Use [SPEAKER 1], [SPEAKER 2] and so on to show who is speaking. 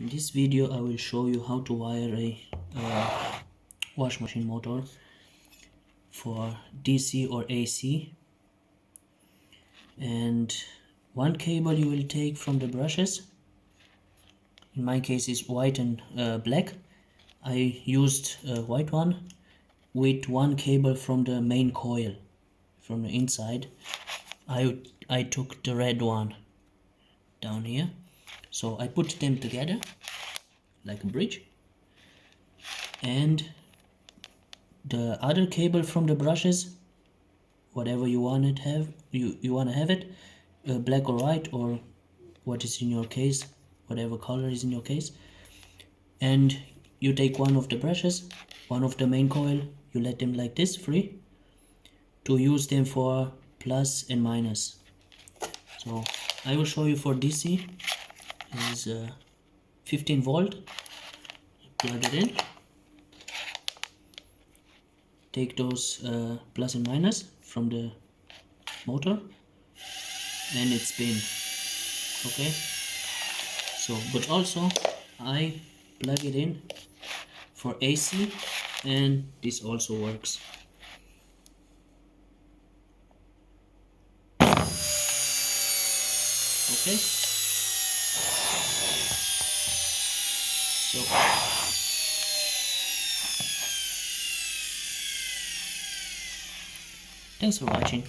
[SPEAKER 1] In this video I will show you how to wire a wash machine motor for DC or AC. And one cable you will take from the brushes. In my case is white and black. I used a white one with one cable from the main coil from the inside. I took the red one down here, so I put them together like a bridge, and the other cable from the brushes, whatever you want to have, you want to have it, black or white or what is in your case, whatever color is in your case, and you take one of the brushes, one of the main coil, you let them like this free to use them for plus and minus. So I will show you for DC. This is 15 volt. Plug it in, take those plus and minus from the motor, and it's spin. Okay, so but also I plug it in for AC, and this also works. Okay, so thanks for watching.